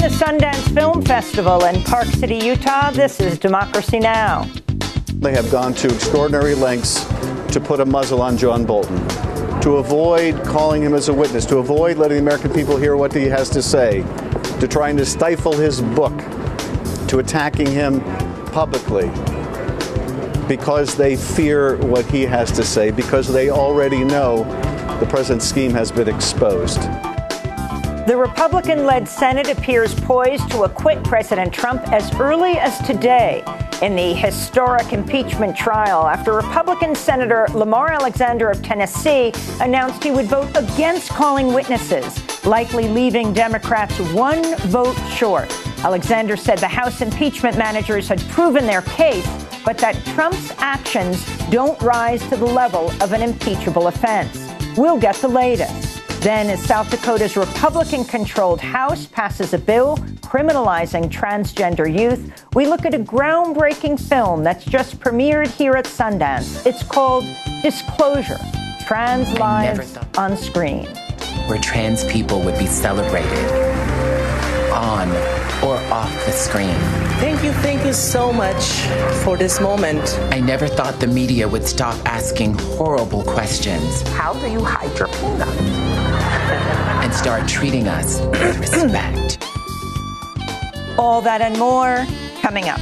the Sundance Film Festival in Park City, Utah, this is Democracy Now! They have gone to extraordinary lengths to put a muzzle on John Bolton, to avoid calling him as a witness, to avoid letting the American people hear what he has to say, to trying to stifle his book, to attacking him publicly, because they fear what he has to say, because they already know the president's scheme has been exposed. The Republican-led Senate appears poised to acquit President Trump as early as today in the historic impeachment trial after Republican Senator Lamar Alexander of Tennessee announced he would vote against calling witnesses, likely leaving Democrats one vote short. Alexander said the House impeachment managers had proven their case, but that Trump's actions don't rise to the level of an impeachable offense. We'll get the latest. Then, as South Dakota's Republican-controlled House passes a bill criminalizing transgender youth, we look at a groundbreaking film that's just premiered here at Sundance. It's called Disclosure: Trans Lives on Screen. Where trans people would be celebrated on or off the screen. Thank you so much for this moment. I never thought the media would stop asking horrible questions. How do you hide your peanut? And start treating us with respect. All that and more coming up.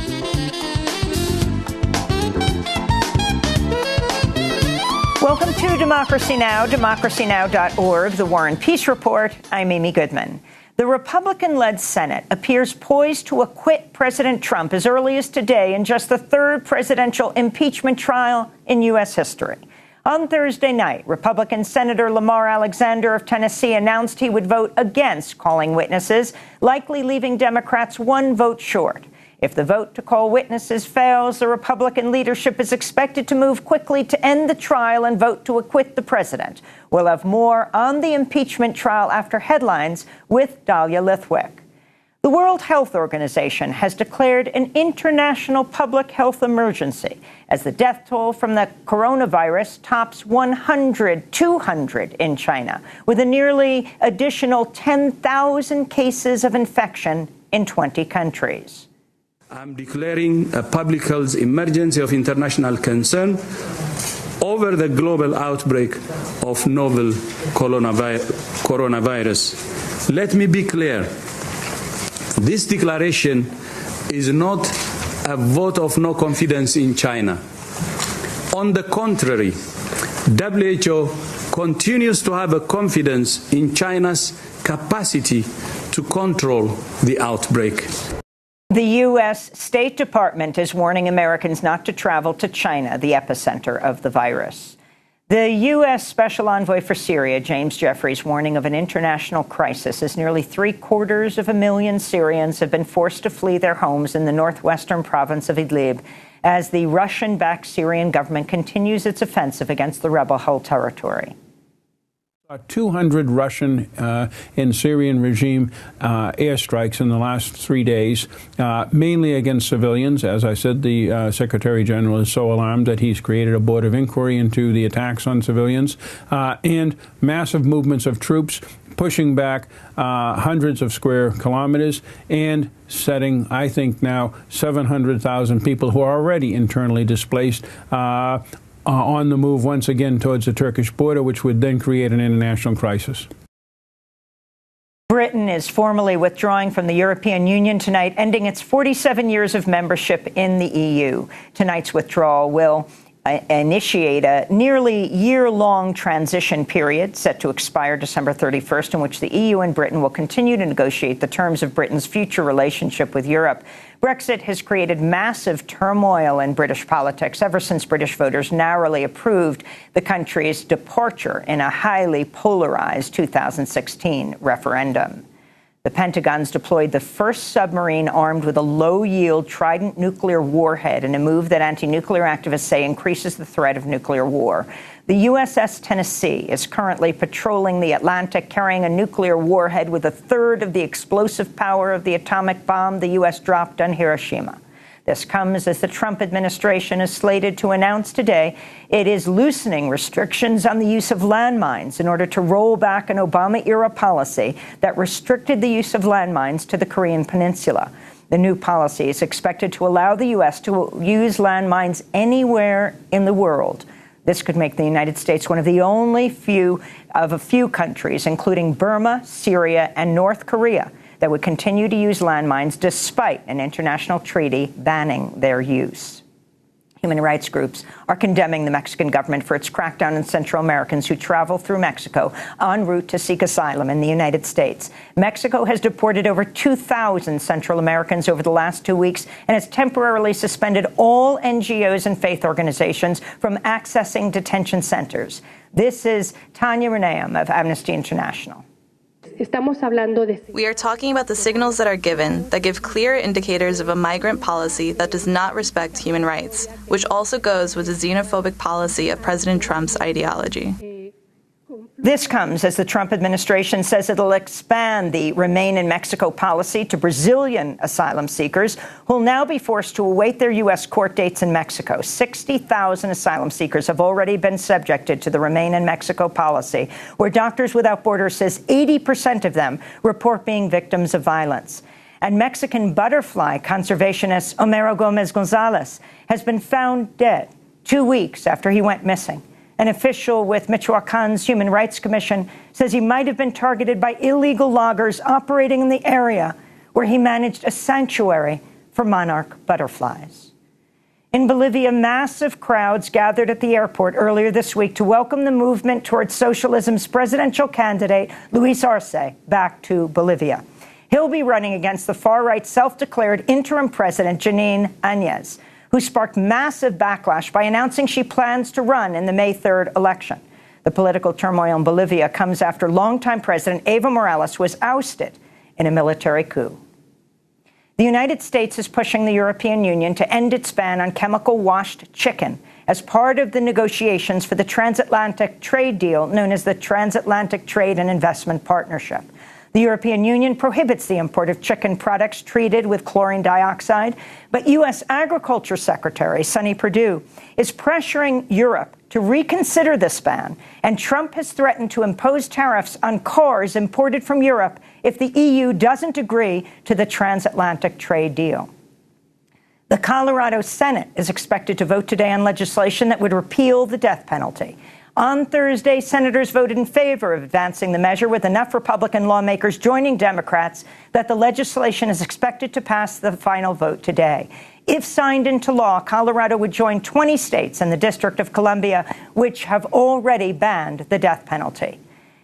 Welcome to Democracy Now!, democracynow.org, The War and Peace Report. I'm Amy Goodman. The Republican-led Senate appears poised to acquit President Trump as early as today in just the third presidential impeachment trial in U.S. history. On Thursday night, Republican Senator Lamar Alexander of Tennessee announced he would vote against calling witnesses, likely leaving Democrats one vote short. If the vote to call witnesses fails, the Republican leadership is expected to move quickly to end the trial and vote to acquit the president. We'll have more on the impeachment trial after headlines with Dahlia Lithwick. The World Health Organization has declared an international public health emergency as the death toll from the coronavirus tops 200 in China, with a nearly additional 10,000 cases of infection in 20 countries. I'm declaring a public health emergency of international concern over the global outbreak of novel coronavirus. Let me be clear. This declaration is not a vote of no confidence in China. On the contrary, WHO continues to have a confidence in China's capacity to control the outbreak. The U.S. State Department is warning Americans not to travel to China, the epicenter of the virus. The U.S. Special Envoy for Syria, James Jeffries, warning of an international crisis as nearly 750,000 Syrians have been forced to flee their homes in the northwestern province of Idlib as the Russian-backed Syrian government continues its offensive against the rebel whole territory. 200 Russian and Syrian regime airstrikes in the last 3 days, mainly against civilians. As I said, the Secretary General is so alarmed that he's created a board of inquiry into the attacks on civilians, and massive movements of troops pushing back hundreds of square kilometers and setting, I think now, 700,000 people who are already internally displaced on the move once again towards the Turkish border, which would then create an international crisis. Britain is formally withdrawing from the European Union tonight, ending its 47 years of membership in the EU. Tonight's withdrawal will initiate a nearly year-long transition period set to expire December 31st, in which the EU and Britain will continue to negotiate the terms of Britain's future relationship with Europe. Brexit has created massive turmoil in British politics ever since British voters narrowly approved the country's departure in a highly polarized 2016 referendum. The Pentagon's deployed the first submarine armed with a low-yield Trident nuclear warhead in a move that anti-nuclear activists say increases the threat of nuclear war. The USS Tennessee is currently patrolling the Atlantic, carrying a nuclear warhead with a third of the explosive power of the atomic bomb the U.S. dropped on Hiroshima. This comes as the Trump administration is slated to announce today it is loosening restrictions on the use of landmines in order to roll back an Obama-era policy that restricted the use of landmines to the Korean Peninsula. The new policy is expected to allow the U.S. to use landmines anywhere in the world. This could make the United States one of the only few countries, including Burma, Syria, and North Korea, that would continue to use landmines despite an international treaty banning their use. Human rights groups are condemning the Mexican government for its crackdown on Central Americans who travel through Mexico en route to seek asylum in the United States. Mexico has deported over 2,000 Central Americans over the last 2 weeks and has temporarily suspended all NGOs and faith organizations from accessing detention centers. This is Tanya Renayam of Amnesty International. We are talking about the signals that are given that give clear indicators of a migrant policy that does not respect human rights, which also goes with the xenophobic policy of President Trump's ideology. This comes as the Trump administration says it'll expand the Remain in Mexico policy to Brazilian asylum seekers who will now be forced to await their U.S. court dates in Mexico. 60,000 asylum seekers have already been subjected to the Remain in Mexico policy, where Doctors Without Borders says 80% of them report being victims of violence. And Mexican butterfly conservationist Homero Gomez Gonzalez has been found dead 2 weeks after he went missing. An official with Michoacan's Human Rights Commission says he might have been targeted by illegal loggers operating in the area where he managed a sanctuary for monarch butterflies. In Bolivia, massive crowds gathered at the airport earlier this week to welcome the movement towards socialism's presidential candidate, Luis Arce, back to Bolivia. He'll be running against the far-right self-declared interim president, Janine Áñez, who sparked massive backlash by announcing she plans to run in the May 3rd election. The political turmoil in Bolivia comes after longtime President Evo Morales was ousted in a military coup. The United States is pushing the European Union to end its ban on chemical-washed chicken as part of the negotiations for the transatlantic trade deal known as the Transatlantic Trade and Investment Partnership. The European Union prohibits the import of chicken products treated with chlorine dioxide, but U.S. Agriculture Secretary Sonny Perdue is pressuring Europe to reconsider this ban, and Trump has threatened to impose tariffs on cars imported from Europe if the EU doesn't agree to the transatlantic trade deal. The Colorado Senate is expected to vote today on legislation that would repeal the death penalty. On Thursday, senators voted in favor of advancing the measure, with enough Republican lawmakers joining Democrats that the legislation is expected to pass the final vote today. If signed into law, Colorado would join 20 states and the District of Columbia, which have already banned the death penalty.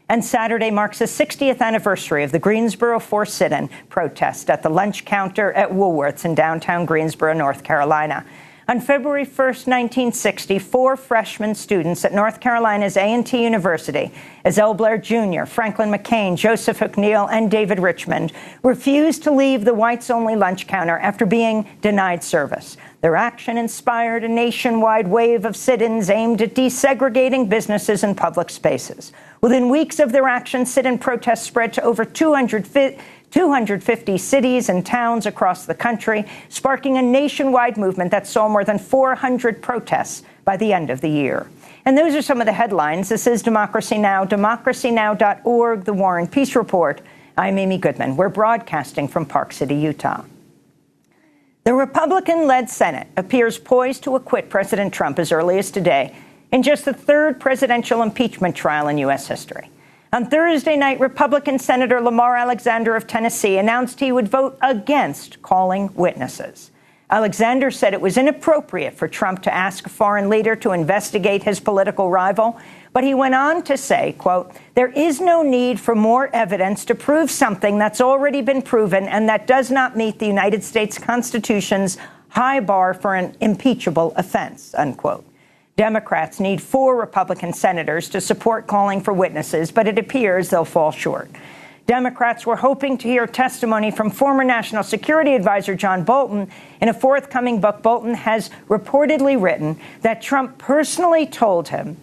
And Saturday marks the 60th anniversary of the Greensboro Force sit-in protest at the lunch counter at Woolworth's in downtown Greensboro, North Carolina. On February 1st, 1960, 4 freshman students at North Carolina's A&T University, Ezell Blair Jr., Franklin McCain, Joseph McNeil, and David Richmond, refused to leave the whites-only lunch counter after being denied service. Their action inspired a nationwide wave of sit-ins aimed at desegregating businesses and public spaces. Within weeks of their action, sit-in protests spread to over 250 cities and towns across the country, sparking a nationwide movement that saw more than 400 protests by the end of the year. And those are some of the headlines. This is Democracy Now!, democracynow.org, The War and Peace Report. I'm Amy Goodman. We're broadcasting from Park City, Utah. The Republican-led Senate appears poised to acquit President Trump as early as today in just the 3rd presidential impeachment trial in U.S. history. On Thursday night, Republican Senator Lamar Alexander of Tennessee announced he would vote against calling witnesses. Alexander said it was inappropriate for Trump to ask a foreign leader to investigate his political rival, but he went on to say, quote, "There is no need for more evidence to prove something that's already been proven and that does not meet the United States Constitution's high bar for an impeachable offense," unquote. Democrats need 4 Republican senators to support calling for witnesses, but it appears they'll fall short. Democrats were hoping to hear testimony from former National Security Advisor John Bolton. In a forthcoming book, Bolton has reportedly written that Trump personally told him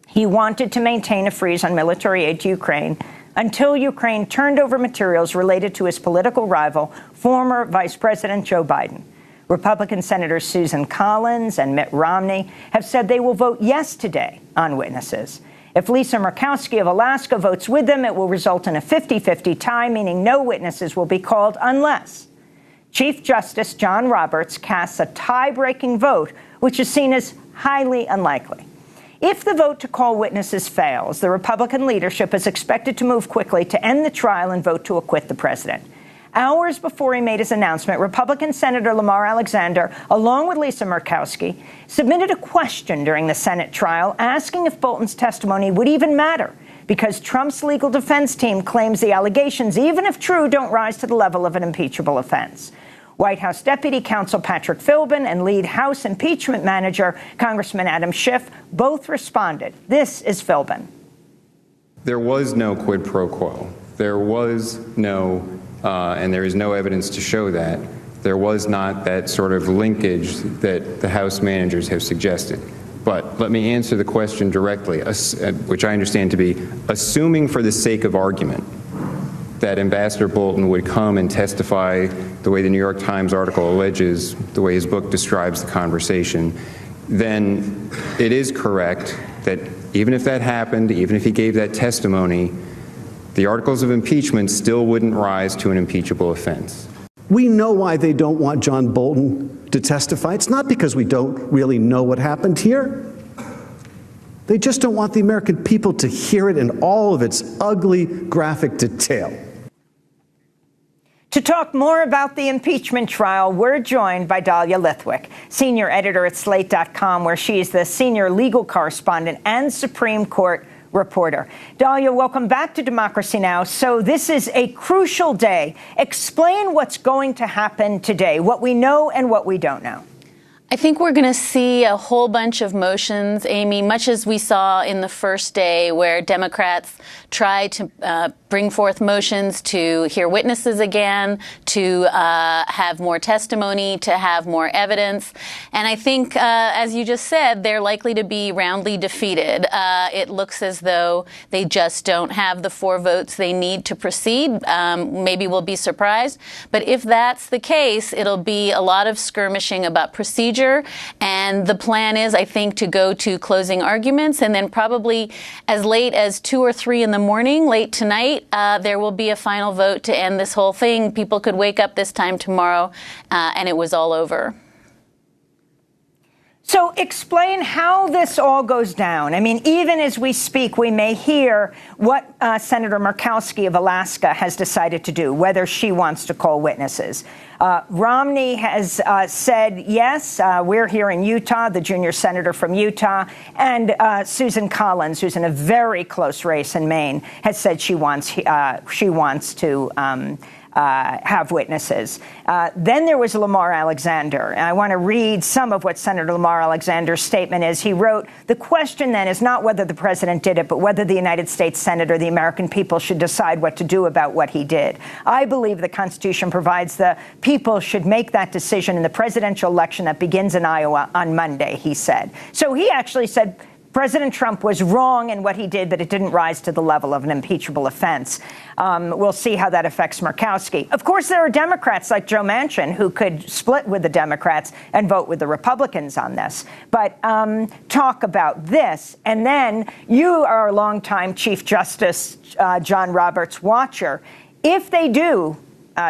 he wanted to maintain a freeze on military aid to Ukraine until Ukraine turned over materials related to his political rival, former Vice President Joe Biden. Republican Senators Susan Collins and Mitt Romney have said they will vote yes today on witnesses. If Lisa Murkowski of Alaska votes with them, it will result in a 50-50 tie, meaning no witnesses will be called unless Chief Justice John Roberts casts a tie-breaking vote, which is seen as highly unlikely. If the vote to call witnesses fails, the Republican leadership is expected to move quickly to end the trial and vote to acquit the president. Hours before he made his announcement, Republican Senator Lamar Alexander, along with Lisa Murkowski, submitted a question during the Senate trial asking if Bolton's testimony would even matter, because Trump's legal defense team claims the allegations, even if true, don't rise to the level of an impeachable offense. White House Deputy Counsel Patrick Philbin and lead House impeachment manager Congressman Adam Schiff both responded. This is Philbin. There was no quid pro quo. There was no, and there is no evidence to show that. There was not that sort of linkage that the House managers have suggested. But let me answer the question directly, which I understand to be, assuming for the sake of argument that Ambassador Bolton would come and testify the way the New York Times article alleges, the way his book describes the conversation, then it is correct that even if that happened, even if he gave that testimony, the articles of impeachment still wouldn't rise to an impeachable offense. We know why they don't want John Bolton to testify. It's not because we don't really know what happened here. They just don't want the American people to hear it in all of its ugly, graphic detail. To talk more about the impeachment trial, we're joined by Dahlia Lithwick, senior editor at Slate.com, where she is the senior legal correspondent and Supreme Court reporter. Dahlia, welcome back to Democracy Now! So this is a crucial day. Explain what's going to happen today, what we know and what we don't know. I think we're going to see a whole bunch of motions, Amy, much as we saw in the first day where Democrats tried to bring forth motions to hear witnesses again, to have more testimony, to have more evidence. And I think, as you just said, they're likely to be roundly defeated. It looks as though they just don't have the 4 votes they need to proceed. Maybe we'll be surprised. But if that's the case, it'll be a lot of skirmishing about procedure. And the plan is, I think, to go to closing arguments, and then probably as late as 2 or 3 in the morning, late tonight, there will be a final vote to end this whole thing. People could wake up this time tomorrow and it was all over. So explain how this all goes down. I mean, even as we speak, we may hear what Senator Murkowski of Alaska has decided to do, whether she wants to call witnesses. Romney has said, yes, we're here in Utah, the junior senator from Utah, and Susan Collins, who's in a very close race in Maine, has said she wants to have witnesses. Then there was Lamar Alexander. And I want to read some of what Senator Lamar Alexander's statement is. He wrote, "The question then is not whether the president did it, but whether the United States Senate or the American people should decide what to do about what he did. I believe the Constitution provides the people should make that decision in the presidential election that begins in Iowa on Monday," he said. So he actually said President Trump was wrong in what he did, but it didn't rise to the level of an impeachable offense. We'll see how that affects Murkowski. Of course, there are Democrats like Joe Manchin who could split with the Democrats and vote with the Republicans on this. But talk about this. And then you are a longtime Chief Justice John Roberts watcher. If they do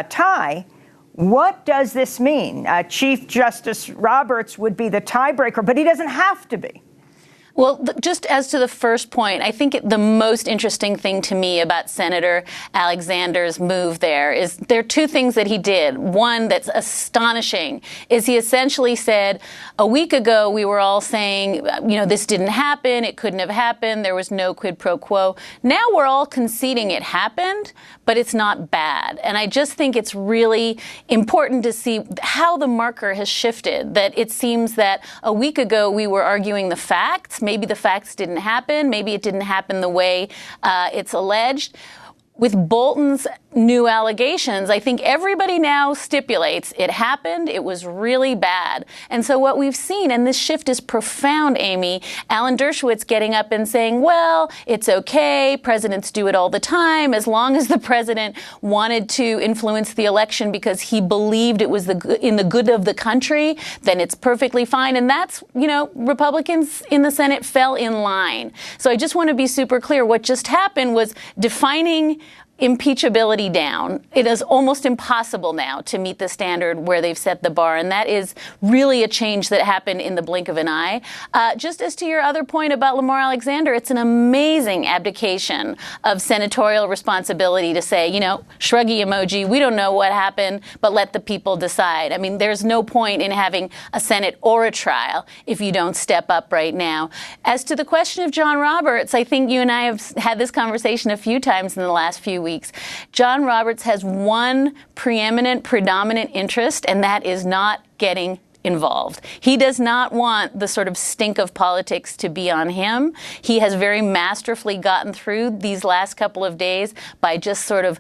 tie, what does this mean? Chief Justice Roberts would be the tiebreaker, but he doesn't have to be. Well, just as to the first point, I think the most interesting thing to me about Senator Alexander's move there is there are 2 things that he did. One that's astonishing is he essentially said, a week ago we were all saying, this didn't happen, it couldn't have happened, there was no quid pro quo. Now we're all conceding it happened, but it's not bad. And I just think it's really important to see how the marker has shifted, that it seems that a week ago we were arguing the facts. Maybe the facts didn't happen. Maybe it didn't happen the way it's alleged. with Bolton's new allegations, I think everybody now stipulates it happened. It was really bad. And so what we've seen, and this shift is profound, Amy, Alan Dershowitz getting up and saying, well, it's okay. Presidents do it all the time. As long as the president wanted to influence the election because he believed it was in the good of the country, then it's perfectly fine. And that's, Republicans in the Senate fell in line. So I just want to be super clear. What just happened was defining impeachability down. It is almost impossible now to meet the standard where they've set the bar, and that is really a change that happened in the blink of an eye. Just as to your other point about Lamar Alexander, it's an amazing abdication of senatorial responsibility to say, shruggy emoji, we don't know what happened, but let the people decide. I mean, there's no point in having a Senate or a trial if you don't step up right now. As to the question of John Roberts, I think you and I have had this conversation a few times in the last few weeks. John Roberts has one predominant interest, and that is not getting involved. He does not want the sort of stink of politics to be on him. He has very masterfully gotten through these last couple of days by just sort of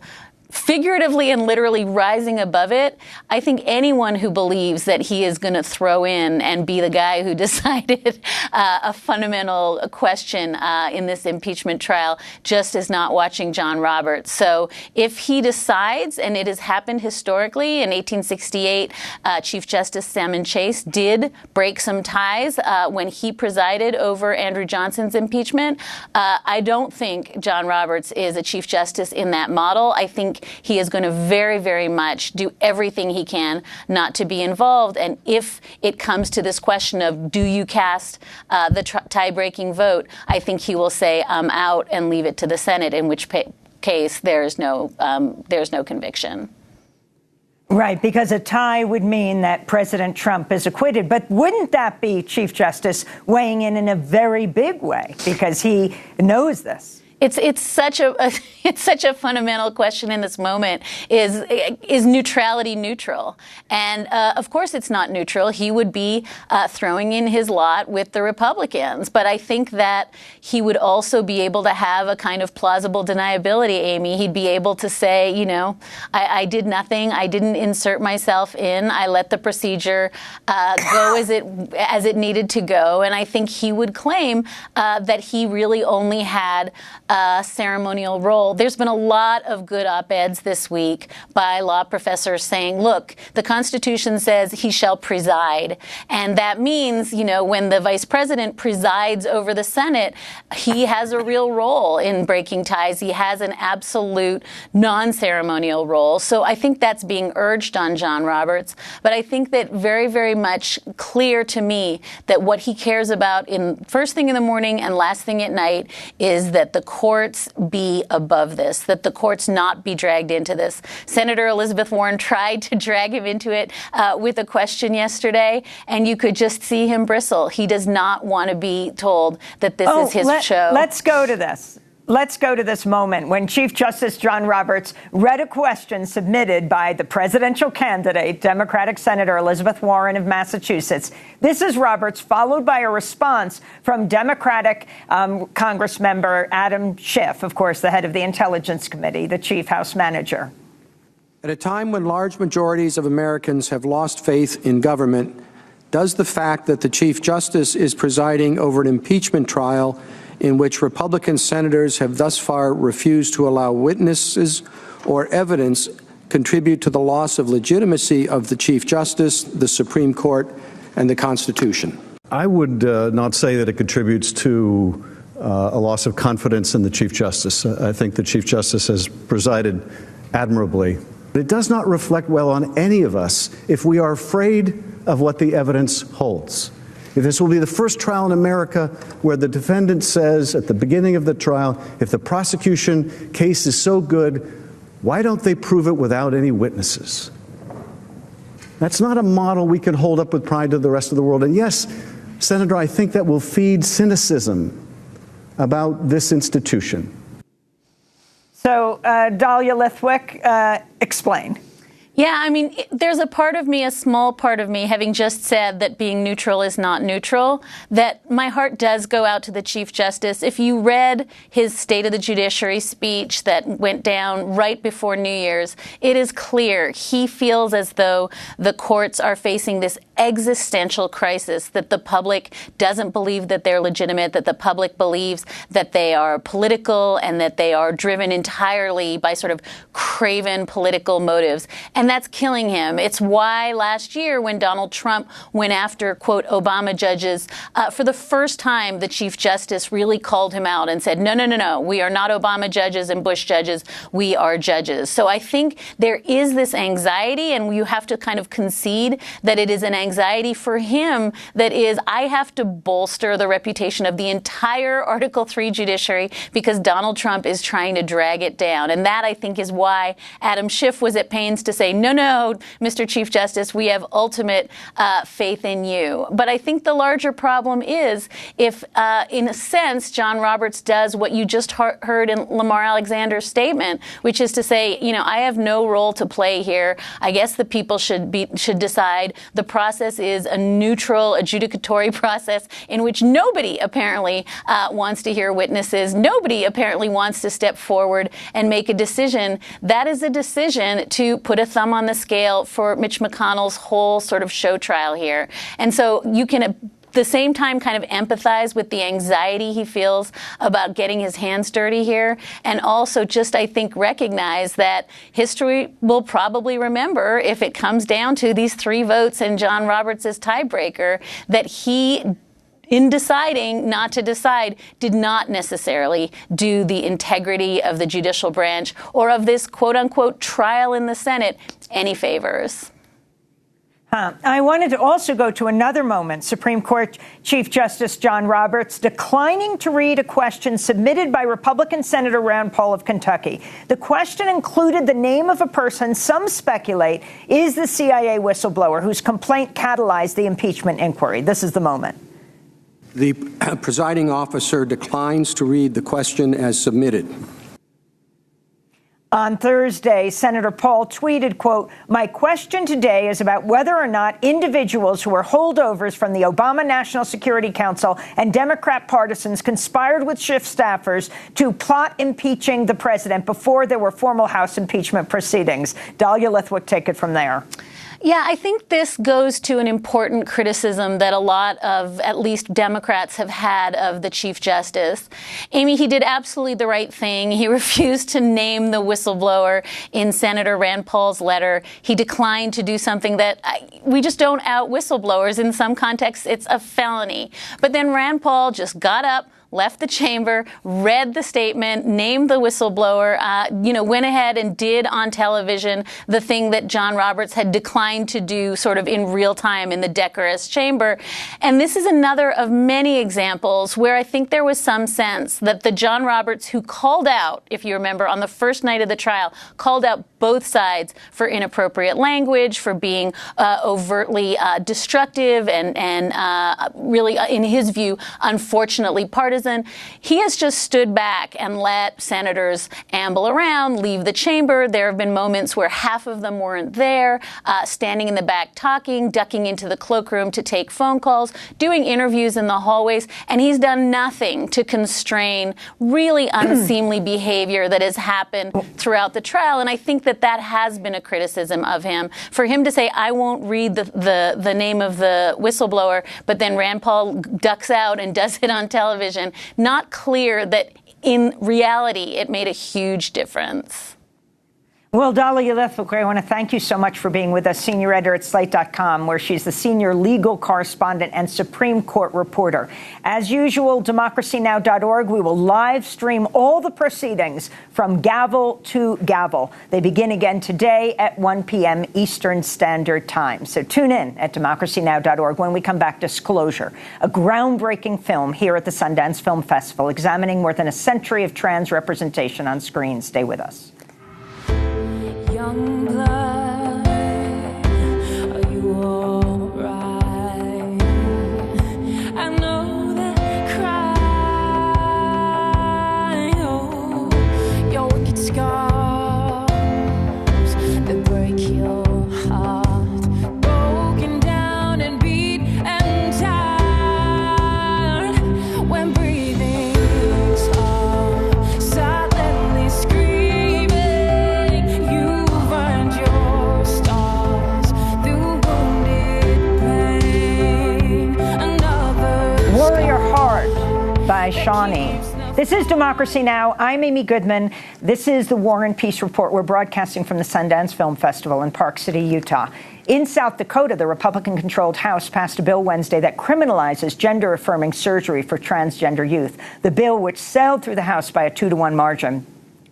figuratively and literally rising above it. I think anyone who believes that he is going to throw in and be the guy who decided a fundamental question in this impeachment trial just is not watching John Roberts. So if he decides, and it has happened historically, in 1868, Chief Justice Salmon Chase did break some ties when he presided over Andrew Johnson's impeachment. I don't think John Roberts is a Chief Justice in that model. I think he is going to very, very much do everything he can not to be involved. And if it comes to this question of do you cast the tie-breaking vote, I think he will say I'm out and leave it to the Senate, in which case there's no conviction. Right, because a tie would mean that President Trump is acquitted. But wouldn't that be Chief Justice weighing in a very big way, because he knows this? It's such a fundamental question in this moment. Is neutrality neutral? And of course it's not neutral. He would be throwing in his lot with the Republicans. But I think that he would also be able to have a kind of plausible deniability, Amy. He'd be able to say, I did nothing. I didn't insert myself in. I let the procedure go as it needed to go. And I think he would claim that he really only had ceremonial role. There's been a lot of good op-eds this week by law professors saying, look, the Constitution says he shall preside. And that means, when the vice president presides over the Senate, he has a real role in breaking ties. He has an absolute non-ceremonial role. So I think that's being urged on John Roberts. But I think that very, very much clear to me that what he cares about in first thing in the morning and last thing at night is that the courts be above this, that the courts not be dragged into this. Senator Elizabeth Warren tried to drag him into it with a question yesterday, and you could just see him bristle. He does not want to be told that this is his show. Let's go to this. Let's go to this moment when Chief Justice John Roberts read a question submitted by the presidential candidate, Democratic Senator Elizabeth Warren of Massachusetts. This is Roberts, followed by a response from Democratic Congress member Adam Schiff, of course, the head of the Intelligence Committee, the chief House manager. At a time when large majorities of Americans have lost faith in government, does the fact that the Chief Justice is presiding over an impeachment trial in which Republican senators have thus far refused to allow witnesses or evidence contribute to the loss of legitimacy of the Chief Justice, the Supreme Court, and the Constitution? I would not say that it contributes to a loss of confidence in the Chief Justice. I think the Chief Justice has presided admirably. But it does not reflect well on any of us if we are afraid of what the evidence holds. If this will be the first trial in America where the defendant says at the beginning of the trial, if the prosecution case is so good, why don't they prove it without any witnesses? That's not a model we can hold up with pride to the rest of the world. And yes, Senator, I think that will feed cynicism about this institution. So, Dahlia Lithwick, explain. Yeah, I mean, there's a part of me, a small part of me, having just said that being neutral is not neutral, that my heart does go out to the Chief Justice. If you read his State of the Judiciary speech that went down right before New Year's, it is clear he feels as though the courts are facing this existential crisis, that the public doesn't believe that they're legitimate, that the public believes that they are political and that they are driven entirely by sort of craven political motives. And that's killing him. It's why last year when Donald Trump went after, quote, Obama judges, for the first time, the Chief Justice really called him out and said, no, we are not Obama judges and Bush judges. We are judges. So I think there is this anxiety, and you have to kind of concede that it is an anxiety for him that is, I have to bolster the reputation of the entire Article III judiciary because Donald Trump is trying to drag it down. And that, I think, is why Adam Schiff was at pains to say, no, Mr. Chief Justice, we have ultimate faith in you. But I think the larger problem is if, in a sense, John Roberts does what you just heard in Lamar Alexander's statement, which is to say, I have no role to play here. I guess the people should decide. The process is a neutral adjudicatory process in which nobody apparently wants to hear witnesses. Nobody apparently wants to step forward and make a decision. That is a decision to put a thumb on the scale for Mitch McConnell's whole sort of show trial here. And so you can at the same time kind of empathize with the anxiety he feels about getting his hands dirty here, and also just, I think, recognize that history will probably remember, if it comes down to these 3 votes and John Roberts' tiebreaker, that he, in deciding not to decide, did not necessarily do the integrity of the judicial branch or of this quote-unquote trial in the Senate any favors. I wanted to also go to another moment. Supreme Court Chief Justice John Roberts declining to read a question submitted by Republican Senator Rand Paul of Kentucky. The question included the name of a person some speculate is the CIA whistleblower whose complaint catalyzed the impeachment inquiry. This is the moment. The presiding officer declines to read the question as submitted. On Thursday, Senator Paul tweeted, quote, "My question today is about whether or not individuals who are holdovers from the Obama National Security Council and Democrat partisans conspired with Schiff staffers to plot impeaching the president before there were formal House impeachment proceedings." Dahlia Lithwick, take it from there. Yeah, I think this goes to an important criticism that a lot of, at least Democrats, have had of the Chief Justice. Amy, he did absolutely the right thing. He refused to name the whistleblower in Senator Rand Paul's letter. He declined to do something that we just don't out whistleblowers. In some contexts, it's a felony. But then Rand Paul just got up, left the chamber, read the statement, named the whistleblower, went ahead and did on television the thing that John Roberts had declined to do sort of in real time in the decorous chamber. And this is another of many examples where I think there was some sense that the John Roberts who called out, if you remember, on the first night of the trial, called out both sides for inappropriate language, for being overtly destructive and really, in his view, unfortunately partisan. He has just stood back and let senators amble around, leave the chamber. There have been moments where half of them weren't there, standing in the back talking, ducking into the cloakroom to take phone calls, doing interviews in the hallways, and he's done nothing to constrain really unseemly behavior that has happened throughout the trial. And I think that has been a criticism of him. For him to say, I won't read the name of the whistleblower, but then Rand Paul ducks out and does it on television, not clear that in reality it made a huge difference. Well, Dahlia Lithwick, I want to thank you so much for being with us, senior editor at Slate.com, where she's the senior legal correspondent and Supreme Court reporter. As usual, DemocracyNow.org, we will live stream all the proceedings from gavel to gavel. They begin again today at 1 p.m. Eastern Standard Time. So tune in at DemocracyNow.org. When we come back, Disclosure, a groundbreaking film here at the Sundance Film Festival, examining more than a century of trans representation on screen. Stay with us. Young blood, are you all right? I know that crying, oh, your wicked scars that break your is Shawnee. This is Democracy Now! I'm Amy Goodman. This is the War and Peace Report. We're broadcasting from the Sundance Film Festival in Park City, Utah. In South Dakota, the Republican-controlled House passed a bill Wednesday that criminalizes gender-affirming surgery for transgender youth. The bill, which sailed through the House by a 2-to-1 margin,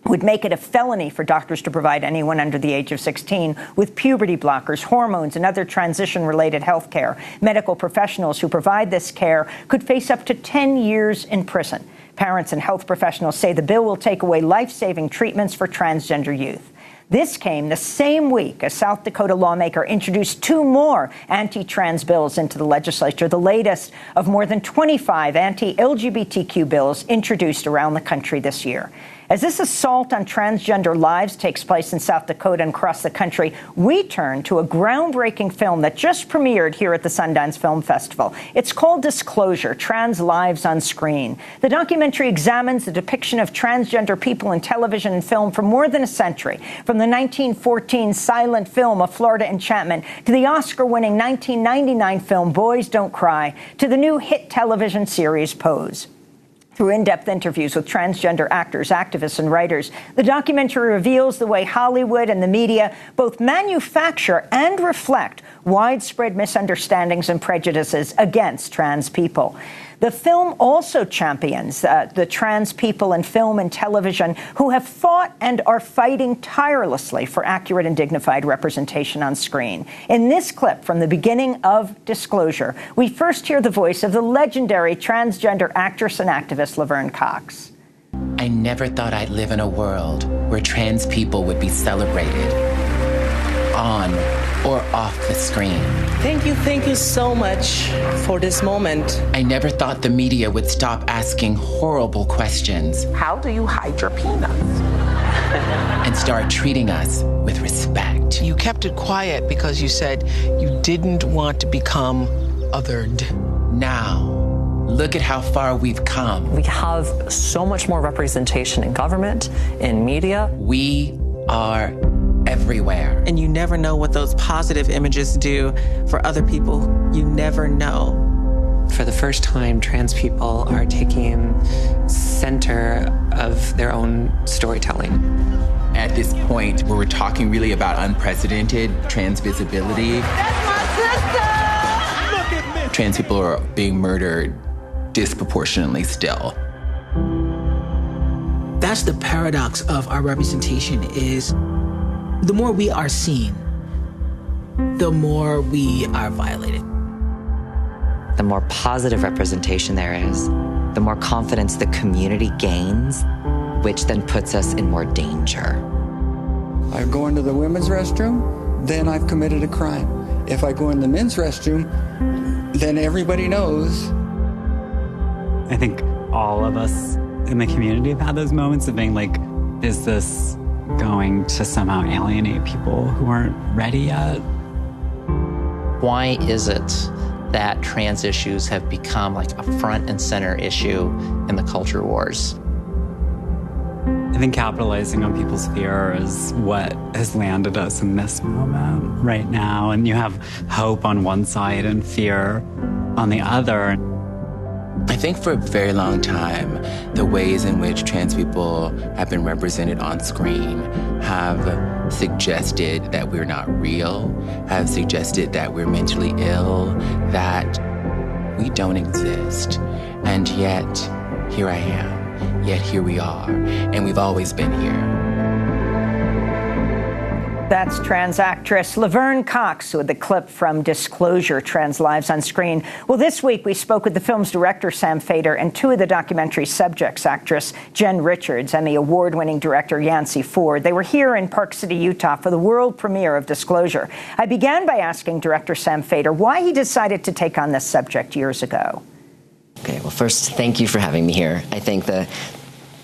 would make it a felony for doctors to provide anyone under the age of 16 with puberty blockers, hormones, and other transition-related health care. Medical professionals who provide this care could face up to 10 years in prison. Parents and health professionals say the bill will take away life-saving treatments for transgender youth. This came the same week a South Dakota lawmaker introduced 2 more anti-trans bills into the legislature, the latest of more than 25 anti-LGBTQ bills introduced around the country this year. As this assault on transgender lives takes place in South Dakota and across the country, we turn to a groundbreaking film that just premiered here at the Sundance Film Festival. It's called Disclosure: Trans Lives on Screen. The documentary examines the depiction of transgender people in television and film for more than a century, from the 1914 silent film A Florida Enchantment to the Oscar-winning 1999 film Boys Don't Cry to the new hit television series Pose. Through in-depth interviews with transgender actors, activists, and writers, the documentary reveals the way Hollywood and the media both manufacture and reflect widespread misunderstandings and prejudices against trans people. The film also champions the trans people in film and television who have fought and are fighting tirelessly for accurate and dignified representation on screen. In this clip from the beginning of Disclosure, we first hear the voice of the legendary transgender actress and activist Laverne Cox. I never thought I'd live in a world where trans people would be celebrated on or off the screen. Thank you so much for this moment. I never thought the media would stop asking horrible questions. How do you hide your peanuts? And start treating us with respect. You kept it quiet because you said you didn't want to become othered. Now, look at how far we've come. We have so much more representation in government, in media. We are everywhere. And you never know what those positive images do for other people. You never know. For the first time, trans people are taking center of their own storytelling. At this point where we're talking really about unprecedented trans visibility. That's my sister! Look at me! Trans people are being murdered disproportionately still. That's the paradox of our representation is the more we are seen, the more we are violated. The more positive representation there is, the more confidence the community gains, which then puts us in more danger. I go into the women's restroom, then I've committed a crime. If I go in the men's restroom, then everybody knows. I think all of us in the community have had those moments of being like, is this going to somehow alienate people who aren't ready yet? Why is it that trans issues have become like a front and center issue in the culture wars? I think capitalizing on people's fear is what has landed us in this moment right now. And you have hope on one side and fear on the other. I think for a very long time, the ways in which trans people have been represented on screen have suggested that we're not real, have suggested that we're mentally ill, that we don't exist. And yet, here I am, yet here we are, and we've always been here. That's trans actress Laverne Cox with the clip from Disclosure: Trans Lives on Screen. Well, this week we spoke with the film's director, Sam Feder, and 2 of the documentary's subjects, actress Jen Richards, Emmy Award-winning director Yancey Ford. They were here in Park City, Utah for the world premiere of Disclosure. I began by asking director Sam Feder why he decided to take on this subject years ago. Okay, well, first, thank you for having me here. I think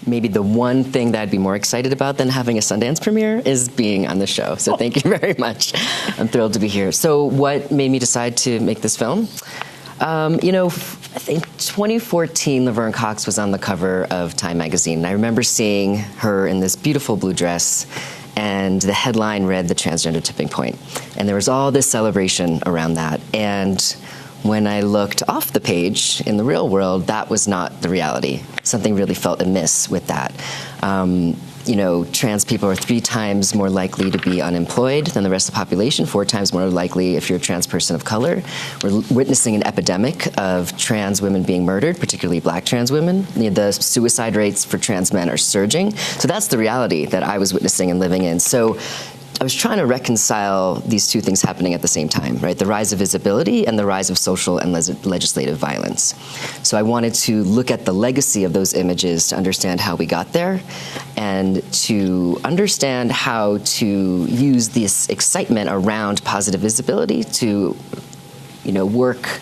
maybe the one thing that I'd be more excited about than having a Sundance premiere is being on the show. So thank you very much. I'm thrilled to be here. So what made me decide to make this film? I think 2014, Laverne Cox was on the cover of Time magazine. And I remember seeing her in this beautiful blue dress, and the headline read "The Transgender Tipping Point." And there was all this celebration around that. And when I looked off the page in the real world, that was not the reality. Something really felt amiss with that. You know, trans people are 3 times more likely to be unemployed than the rest of the population, 4 times more likely if you're a trans person of color. We're witnessing an epidemic of trans women being murdered, particularly black trans women. The suicide rates for trans men are surging. So that's the reality that I was witnessing and living in. So I was trying to reconcile these 2 things happening at the same time, right? The rise of visibility and the rise of social and legislative violence. So I wanted to look at the legacy of those images to understand how we got there and to understand how to use this excitement around positive visibility to, you know, work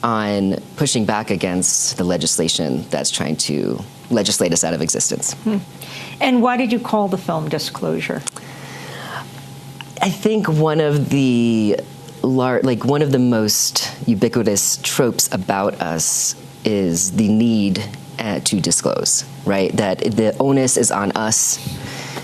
on pushing back against the legislation that's trying to legislate us out of existence. And why did you call the film Disclosure? I think one of the most ubiquitous tropes about us is the need to disclose, right? That the onus is on us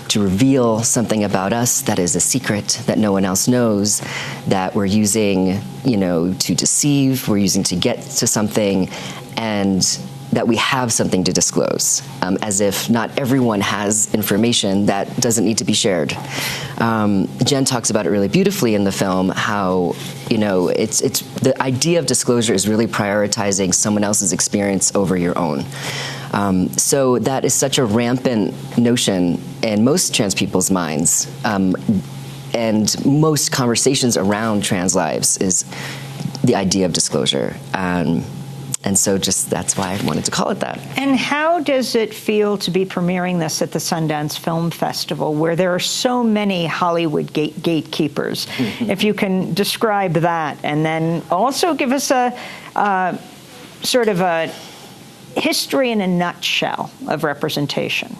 to reveal something about us that is a secret that no one else knows, that we're using, you know, to deceive, we're using to get to something, and that we have something to disclose, as if not everyone has information that doesn't need to be shared. Jen talks about it really beautifully in the film, how, you know, it's the idea of disclosure is really prioritizing someone else's experience over your own. So that is such a rampant notion in most trans people's minds, and most conversations around trans lives is the idea of disclosure. And so just that's why I wanted to call it that. And how does it feel to be premiering this at the Sundance Film Festival, where there are so many Hollywood gatekeepers? If you can describe that, and then also give us a sort of a history in a nutshell of representation.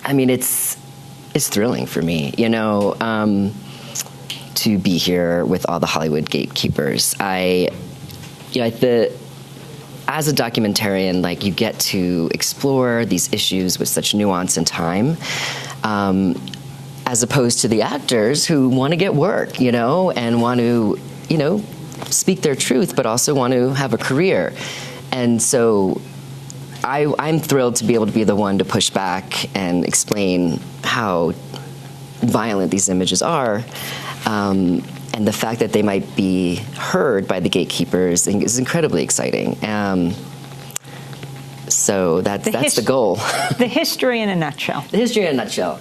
I mean, it's thrilling for me, you know, to be here with all the Hollywood gatekeepers. As a documentarian, like, you get to explore these issues with such nuance and time, as opposed to the actors who want to get work, you know, and want to, you know, speak their truth, but also want to have a career. And so I'm thrilled to be able to be the one to push back and explain how violent these images are. And the fact that they might be heard by the gatekeepers is incredibly exciting. So that's the goal. The history in a nutshell. The history in a nutshell.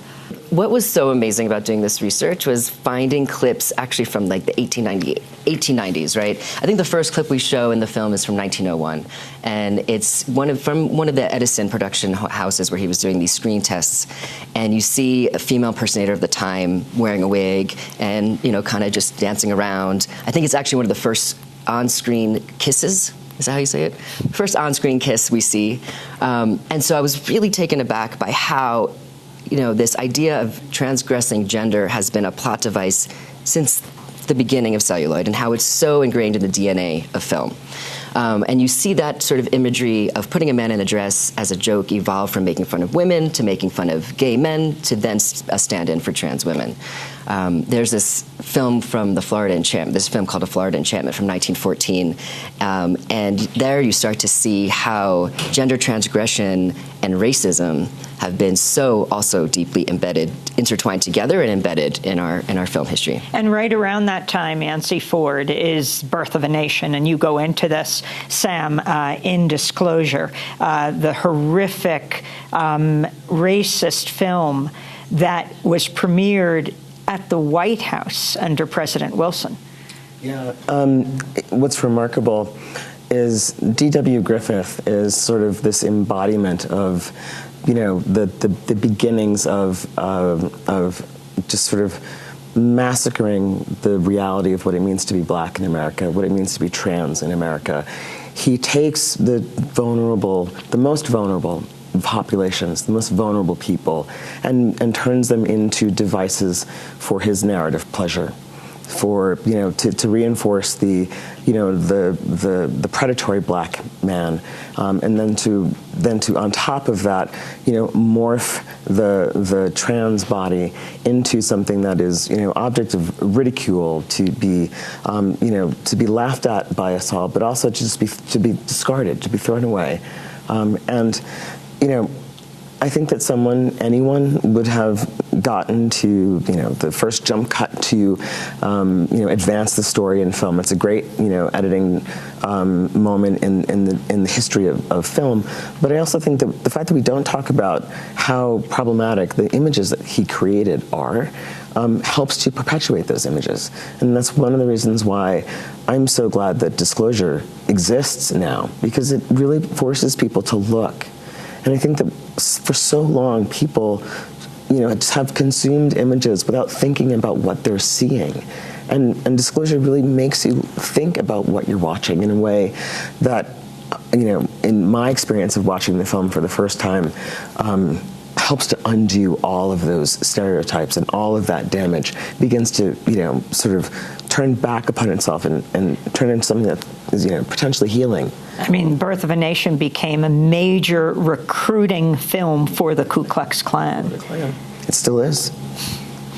What was so amazing about doing this research was finding clips actually from like the 1890s, right? I think the first clip we show in the film is from 1901, and it's from one of the Edison production houses where he was doing these screen tests, and you see a female impersonator of the time wearing a wig and, you know, kind of just dancing around. I think it's actually one of the first on-screen kisses. Is that how you say it? First on-screen kiss we see. And so I was really taken aback by how, you know, this idea of transgressing gender has been a plot device since the beginning of celluloid, and how it's so ingrained in the DNA of film. And you see that sort of imagery of putting a man in a dress as a joke evolve from making fun of women to making fun of gay men to then a stand-in for trans women. There's this film from the Florida Enchantment, this film called The Florida Enchantment from 1914, and there you start to see how gender transgression and racism have been so also deeply embedded, intertwined together and embedded in our film history. And right around that time, Yancey Ford is Birth of a Nation, and you go into this, Sam, in Disclosure, the horrific racist film that was premiered at the White House under President Wilson. Yeah, what's remarkable is D.W. Griffith is sort of this embodiment of, you know, the beginnings of just sort of massacring the reality of what it means to be black in America, what it means to be trans in America. He takes the most vulnerable populations, the most vulnerable people, and turns them into devices for his narrative pleasure. for to reinforce the the predatory black man, and then to on top of that morph the trans body into something that is object of ridicule, to be to be laughed at by us all, but also to be discarded, to be thrown away, and I think that anyone would have gotten to, the first jump cut to, advance the story in film. It's a great, editing moment in the history of film. But I also think that the fact that we don't talk about how problematic the images that he created are helps to perpetuate those images. And that's one of the reasons why I'm so glad that disclosure exists now, because it really forces people to look. And I think that for so long, people, just have consumed images without thinking about what they're seeing. And disclosure really makes you think about what you're watching in a way that, in my experience of watching the film for the first time, helps to undo all of those stereotypes, and all of that damage begins to, sort of turn back upon itself and turn into something that is, potentially healing. I mean, Birth of a Nation became a major recruiting film for the Ku Klux Klan. It still is.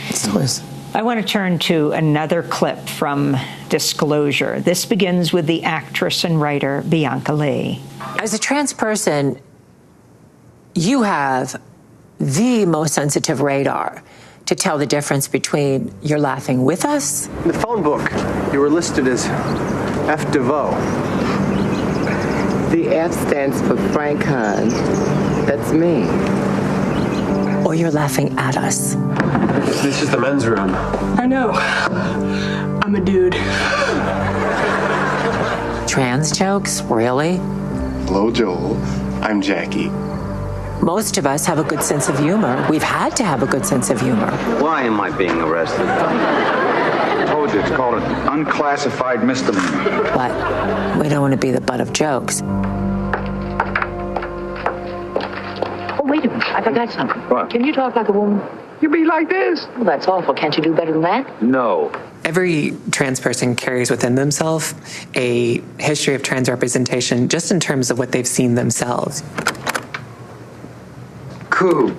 It still is. I want to turn to another clip from Disclosure. This begins with the actress and writer Bianca Lee. As a trans person, you have the most sensitive radar to tell the difference between you're laughing with us. In the phone book, you were listed as F. DeVoe. The F stands for Frank Hunt. That's me. Or you're laughing at us. This is the men's room. I know. I'm a dude. Trans jokes? Really? Hello, Joel. I'm Jackie. Most of us have a good sense of humor. We've had to have a good sense of humor. Why am I being arrested? I told you, it's called an unclassified misdemeanor. But we don't want to be the butt of jokes. Oh, wait a minute. I forgot something. What? Can you talk like a woman? You be like this? Well, that's awful. Can't you do better than that? No. Every trans person carries within themselves a history of trans representation, just in terms of what they've seen themselves. Coop.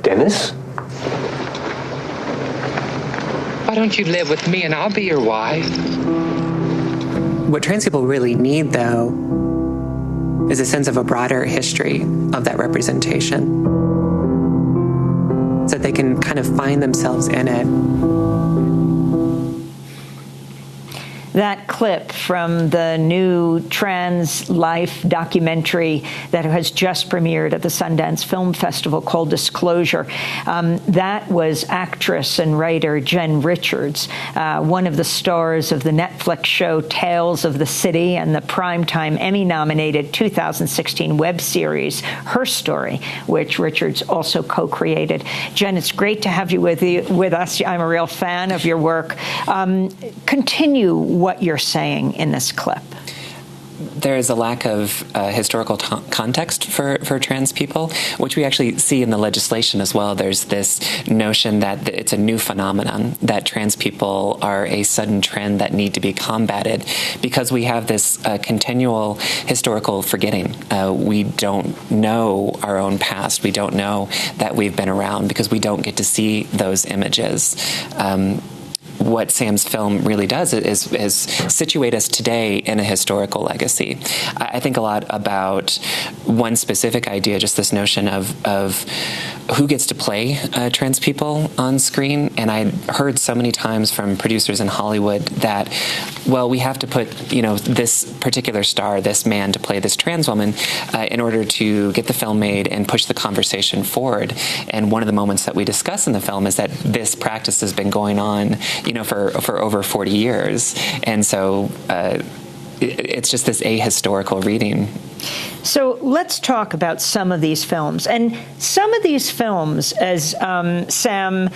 Dennis? Why don't you live with me and I'll be your wife? What trans people really need, though, is a sense of a broader history of that representation, so that they can kind of find themselves in it. That clip from the new trans life documentary that has just premiered at the Sundance Film Festival called Disclosure. That was actress and writer Jen Richards, one of the stars of the Netflix show Tales of the City and the primetime Emmy-nominated 2016 web series Her Story, which Richards also co-created. Jen, it's great to have you with us. I'm a real fan of your work. Continue what you're saying in this clip. There is a lack of historical context for trans people, which we actually see in the legislation as well. There's this notion that it's a new phenomenon, that trans people are a sudden trend that need to be combated, because we have this continual historical forgetting. We don't know our own past. We don't know that we've been around, because we don't get to see those images. What Sam's film really does is situate us today in a historical legacy. I think a lot about one specific idea, just this notion of who gets to play trans people on screen. And I heard so many times from producers in Hollywood that, well, we have to put, this particular star, this man, to play this trans woman in order to get the film made and push the conversation forward. And one of the moments that we discuss in the film is that this practice has been going on, for over 40 years. And so it's just this ahistorical reading. So let's talk about some of these films. And some of these films, as Sam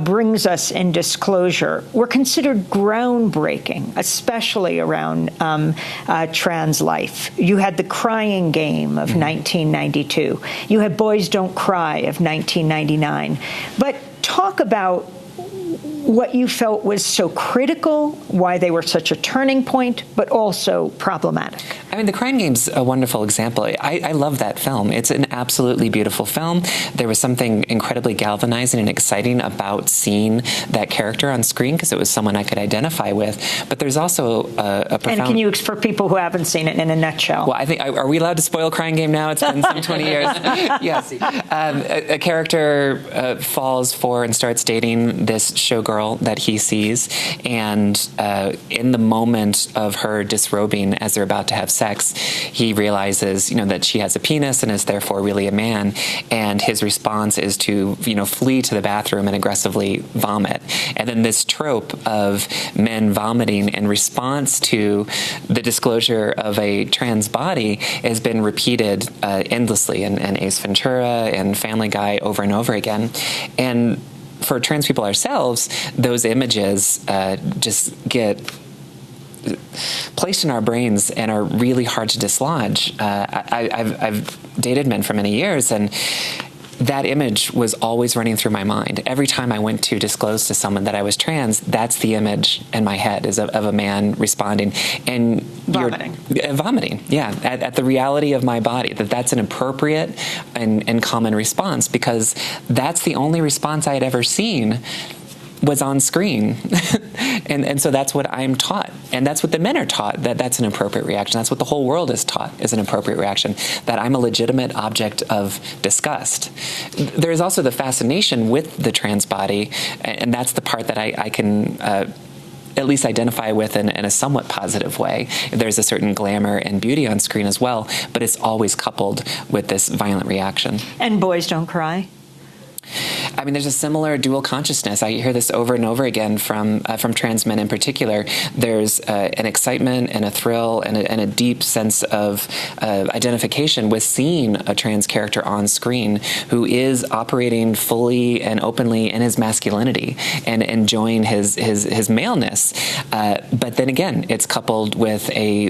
brings us in Disclosure, were considered groundbreaking, especially around trans life. You had The Crying Game of 1992. You had Boys Don't Cry of 1999. But talk about what you felt was so critical, why they were such a turning point, but also problematic. I mean, The Crying Game's a wonderful example. I love that film. It's an absolutely beautiful film. There was something incredibly galvanizing and exciting about seeing that character on screen because it was someone I could identify with. But there's also a profound... And can you, for people who haven't seen it in a nutshell? Well, I think, are we allowed to spoil Crying Game now? It's been some 20 years. Yes. A character falls for and starts dating this showgirl that he sees, and in the moment of her disrobing as they're about to have sex, he realizes, that she has a penis and is therefore really a man, and his response is to, flee to the bathroom and aggressively vomit. And then this trope of men vomiting in response to the disclosure of a trans body has been repeated endlessly in Ace Ventura and Family Guy over and over again. And for trans people ourselves, those images just get placed in our brains and are really hard to dislodge. I've dated men for many years, and that image was always running through my mind. Every time I went to disclose to someone that I was trans, that's the image in my head is of a man responding. And vomiting. Vomiting, yeah, at the reality of my body, that's an appropriate and common response, because that's the only response I had ever seen was on screen. and so that's what I'm taught. And that's what the men are taught, that's an appropriate reaction. That's what the whole world is taught is an appropriate reaction, that I'm a legitimate object of disgust. There is also the fascination with the trans body, and that's the part that I can at least identify with in a somewhat positive way. There's a certain glamour and beauty on screen as well, but it's always coupled with this violent reaction. And boys don't cry? I mean, there's a similar dual consciousness. I hear this over and over again from trans men in particular. There's an excitement and a thrill and a deep sense of identification with seeing a trans character on screen who is operating fully and openly in his masculinity and enjoying his maleness. But then again, it's coupled with a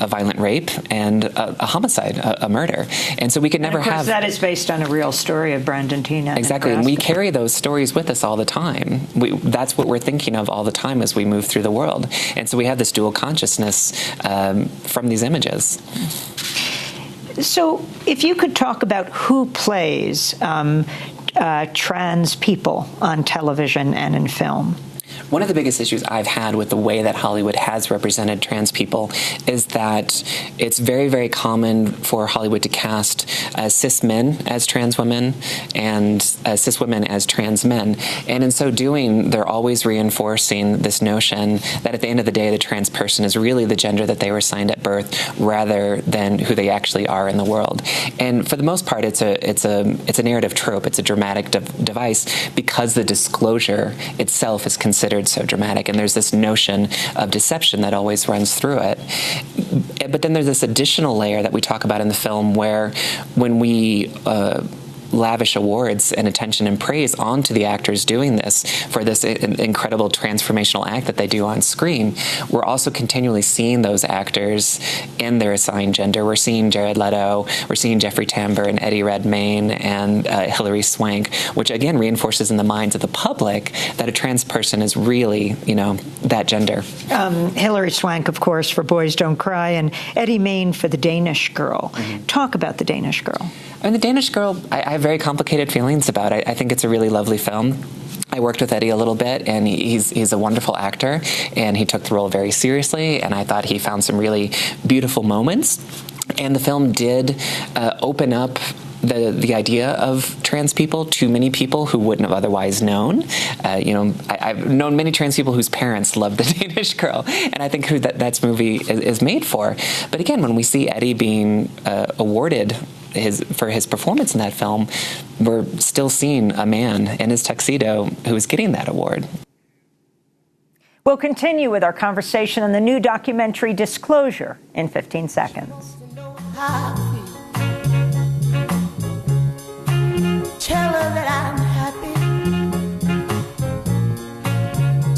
violent rape and a homicide, a murder. And so we could never have... Of course, that is based on a real story of Brandon Teena. Exactly. And we carry those stories with us all the time. That's what we're thinking of all the time as we move through the world. And so we have this dual consciousness from these images. So if you could talk about who plays trans people on television and in film. One of the biggest issues I've had with the way that Hollywood has represented trans people is that it's very, very common for Hollywood to cast cis men as trans women and cis women as trans men. And in so doing, they're always reinforcing this notion that at the end of the day, the trans person is really the gender that they were assigned at birth rather than who they actually are in the world. And for the most part, it's a narrative trope. It's a dramatic device because the disclosure itself is considered so dramatic, and there's this notion of deception that always runs through it. But then there's this additional layer that we talk about in the film where when we lavish awards and attention and praise onto the actors doing this for this incredible transformational act that they do on screen, we're also continually seeing those actors in their assigned gender. We're seeing Jared Leto, we're seeing Jeffrey Tambor and Eddie Redmayne and Hilary Swank, which again reinforces in the minds of the public that a trans person is really, that gender. Hilary Swank, of course, for Boys Don't Cry, and Eddie Redmayne for The Danish Girl. Mm-hmm. Talk about The Danish Girl. And The Danish Girl, I have very complicated feelings about it. I think it's a really lovely film. I worked with Eddie a little bit, and he's a wonderful actor, and he took the role very seriously, and I thought he found some really beautiful moments. And the film did open up the idea of trans people to many people who wouldn't have otherwise known. I've known many trans people whose parents loved The Danish Girl, and I think who that movie is made for. But again, when we see Eddie being awarded for his performance in that film, we're still seeing a man in his tuxedo who is getting that award. We'll continue with our conversation on the new documentary Disclosure in 15 seconds. Tell her that I'm happy.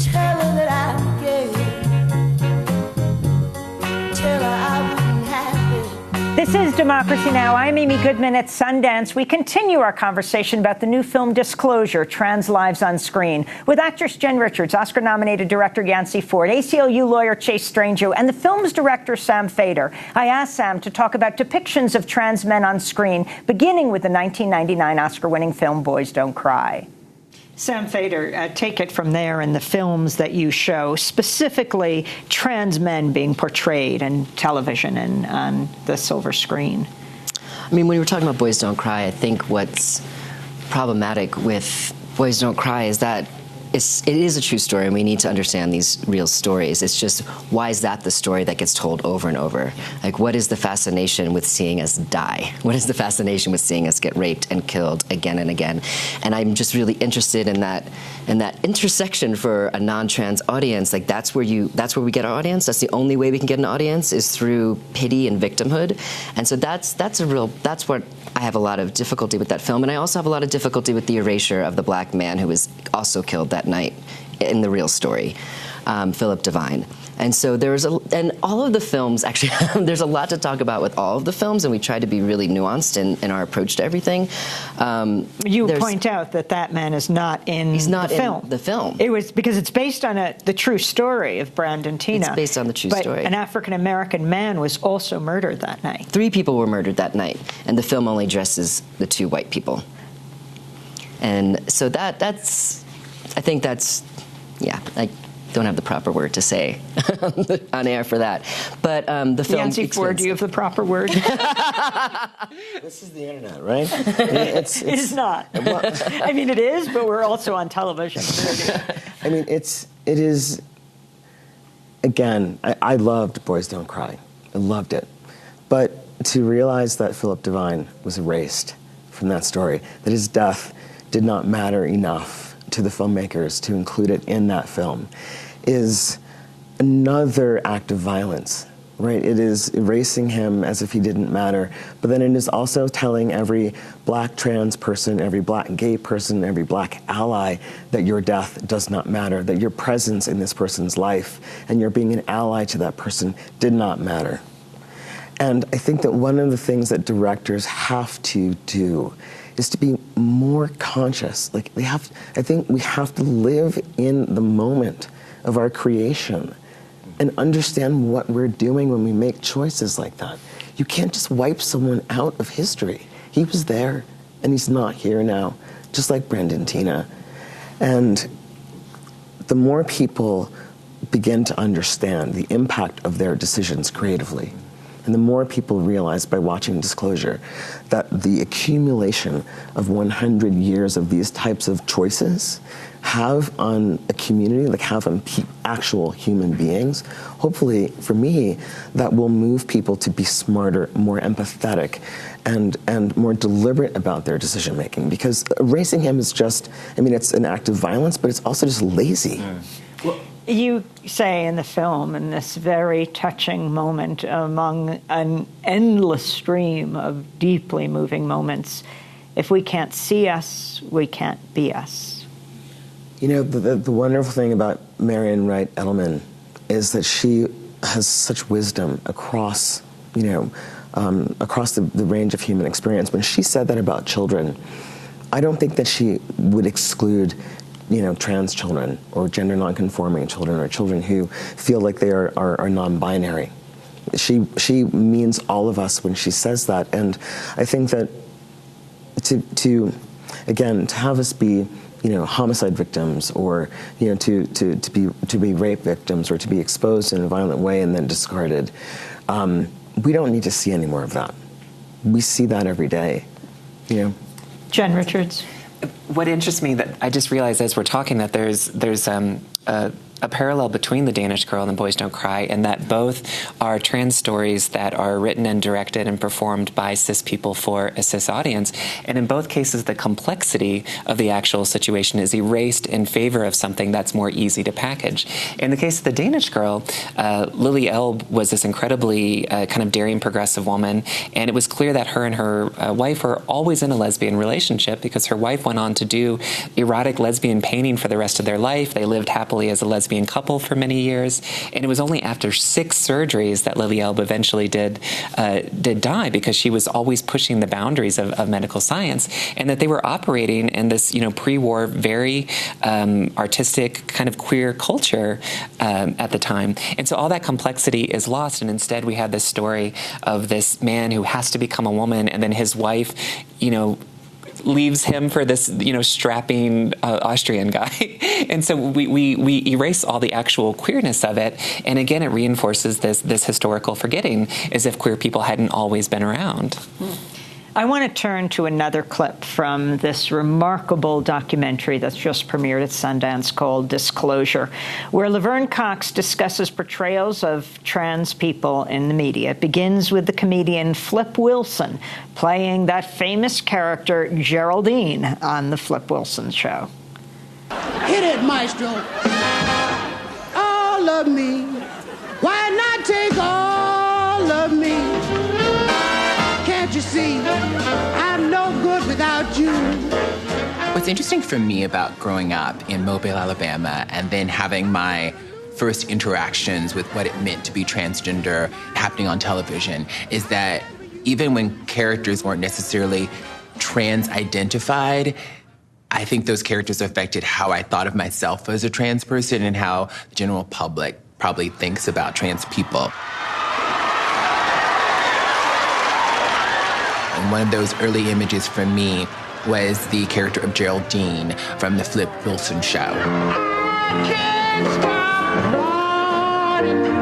Tell her that I'm gay. Tell her I wouldn't have it. This is Democracy Now! I'm Amy Goodman at Sundance. We continue our conversation about the new film Disclosure, Trans Lives on Screen, with actress Jen Richards, Oscar-nominated director Yancey Ford, ACLU lawyer Chase Strangio, and the film's director Sam Feder. I asked Sam to talk about depictions of trans men on screen, beginning with the 1999 Oscar-winning film Boys Don't Cry. Sam Feder, take it from there in the films that you show, specifically trans men being portrayed in television and on the silver screen. I mean, when we were talking about Boys Don't Cry, I think what's problematic with Boys Don't Cry is that it is a true story, and we need to understand these real stories. It's just, why is that the story that gets told over and over? Like, what is the fascination with seeing us die? What is the fascination with seeing us get raped and killed again and again? And I'm just really interested in that intersection for a non-trans audience. Like, that's where we get our audience. That's the only way we can get an audience, is through pity and victimhood. And so that's what I have a lot of difficulty with that film. And I also have a lot of difficulty with the erasure of the black man who was also killed that night in the real story, Philip Divine. And so and all of the films, actually, there's a lot to talk about with all of the films, and we try to be really nuanced in our approach to everything. You point out that man is not in the film. It was because it's based on the true story of Brandon Teena. It's based on the true story. An African-American man was also murdered that night. 3 people were murdered that night, and the film only addresses the 2 white people. And so I think that's, yeah, I don't have the proper word to say on air for that. But the film... Yancey Ford, do you have the proper word? This is the internet, right? It is not. I mean, it is, but we're also on television. I mean, it is, again, I loved Boys Don't Cry. I loved it. But to realize that Philip Divine was erased from that story, that his death did not matter enough to the filmmakers to include it in that film, is another act of violence, right? It is erasing him as if he didn't matter, but then it is also telling every black trans person, every black gay person, every black ally that your death does not matter, that your presence in this person's life and your being an ally to that person did not matter. And I think that one of the things that directors have to do is to be more conscious. Like, I think we have to live in the moment of our creation and understand what we're doing when we make choices like that. You can't just wipe someone out of history. He was there, and he's not here now, just like Brandon Teena. And the more people begin to understand the impact of their decisions creatively, and the more people realize by watching Disclosure that the accumulation of 100 years of these types of choices have on a community, like have on actual human beings, hopefully, for me, that will move people to be smarter, more empathetic, and more deliberate about their decision making. Because erasing him is just, I mean, it's an act of violence, but it's also just lazy. Well, you say in the film, in this very touching moment among an endless stream of deeply moving moments, if we can't see us, we can't be us. You know, the wonderful thing about Marian Wright Edelman is that she has such wisdom across, across the range of human experience. When she said that about children, I don't think that she would exclude trans children or gender nonconforming children or children who feel like they are non-binary. She means all of us when she says that, and I think that to have us be homicide victims or to be rape victims or to be exposed in a violent way and then discarded, we don't need to see any more of that. We see that every day. Jen Richards. What interests me, that I just realized as we're talking, that there's a parallel between The Danish Girl and Boys Don't Cry, and that both are trans stories that are written and directed and performed by cis people for a cis audience. And in both cases, the complexity of the actual situation is erased in favor of something that's more easy to package. In the case of The Danish Girl, Lily Elbe was this incredibly kind of daring, progressive woman, and it was clear that her and her wife were always in a lesbian relationship because her wife went on to do erotic lesbian painting for the rest of their life. They lived happily as a lesbian couple for many years. And it was only after 6 surgeries that Lily Elbe eventually did die, because she was always pushing the boundaries of medical science, and that they were operating in this, pre-war, very artistic kind of queer culture at the time. And so all that complexity is lost, and instead we have this story of this man who has to become a woman, and then his wife, leaves him for this, strapping Austrian guy. And so we erase all the actual queerness of it. And again, it reinforces this historical forgetting, as if queer people hadn't always been around. I want to turn to another clip from this remarkable documentary that's just premiered at Sundance called Disclosure, where Laverne Cox discusses portrayals of trans people in the media. It begins with the comedian Flip Wilson playing that famous character Geraldine on The Flip Wilson Show. Hit it, maestro. All of me. Why not take all of me? Can't you see, I'm no good without you. What's interesting for me about growing up in Mobile, Alabama, and then having my first interactions with what it meant to be transgender happening on television, is that even when characters weren't necessarily trans-identified, I think those characters affected how I thought of myself as a trans person and how the general public probably thinks about trans people. And one of those early images for me was the character of Geraldine from The Flip Wilson Show. I can't stop wanting you.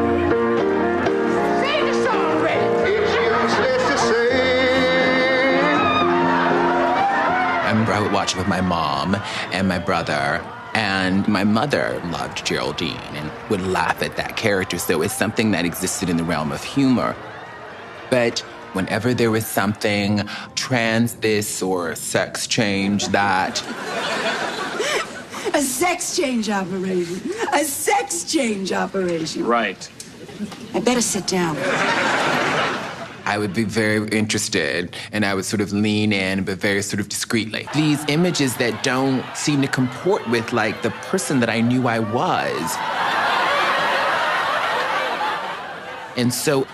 Sing the song, Ray. It's useless to say. I remember I would watch it with my mom and my brother, and my mother loved Geraldine and would laugh at that character, so it's something that existed in the realm of humor. But whenever there was something trans this or sex change that. A sex change operation. A sex change operation. Right. I better sit down. I would be very interested, and I would sort of lean in, but very sort of discreetly. These images that don't seem to comport with, like, the person that I knew I was. And so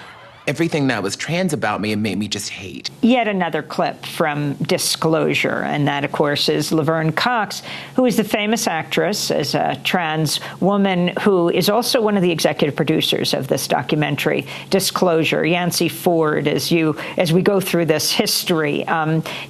everything that was trans about me, it made me just hate. Yet another clip from Disclosure, and that, of course, is Laverne Cox, who is the famous actress as a trans woman who is also one of the executive producers of this documentary, Disclosure. Yancey Ford, as we go through this history,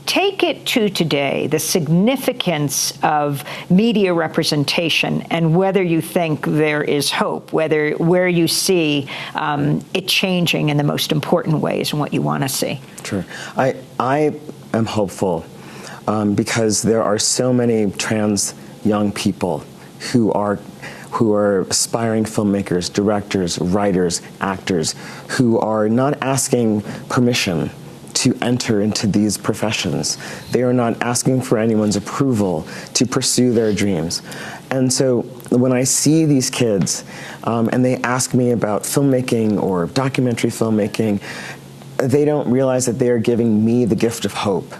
take it to today, the significance of media representation and whether you think there is hope, where you see it changing in the most important ways and what you want to see. Sure. I am hopeful because there are so many trans young people who are aspiring filmmakers, directors, writers, actors, who are not asking permission to enter into these professions. They are not asking for anyone's approval to pursue their dreams. And so when I see these kids and they ask me about filmmaking or documentary filmmaking, they don't realize that they are giving me the gift of hope.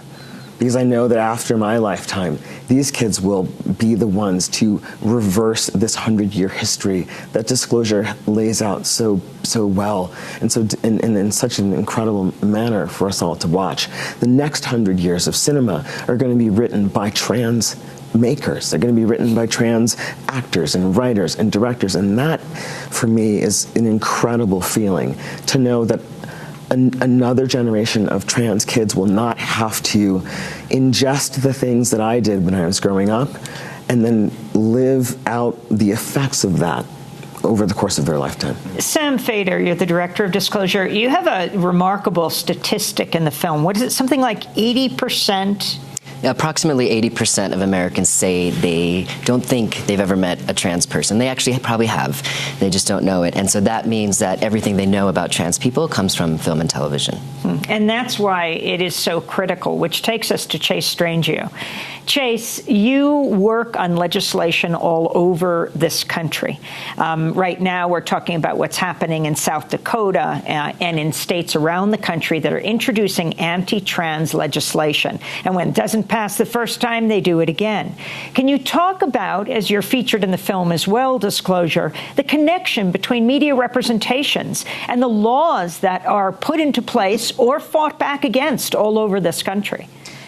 Because I know that after my lifetime, these kids will be the ones to reverse this 100-year history that Disclosure lays out so well and so in such an incredible manner for us all to watch. The next 100 years of cinema are going to be written by trans makers. They're going to be written by trans actors and writers and directors, and that, for me, is an incredible feeling to know that another generation of trans kids will not have to ingest the things that I did when I was growing up and then live out the effects of that over the course of their lifetime. Sam Feder, you're the director of Disclosure. You have a remarkable statistic in the film. What is it, something like 80%? Approximately 80% of Americans say they don't think they've ever met a trans person. They actually probably have. They just don't know it. And so that means that everything they know about trans people comes from film and television. And that's why it is so critical, which takes us to Chase Strangio. Chase, you work on legislation all over this country. Right now, we're talking about what's happening in South Dakota and in states around the country that are introducing anti-trans legislation. And when it doesn't doesn't pass the first time, they do it again. Can you talk about, as you're featured in the film as well, Disclosure, the connection between media representations and the laws that are put into place or fought back against all over this country?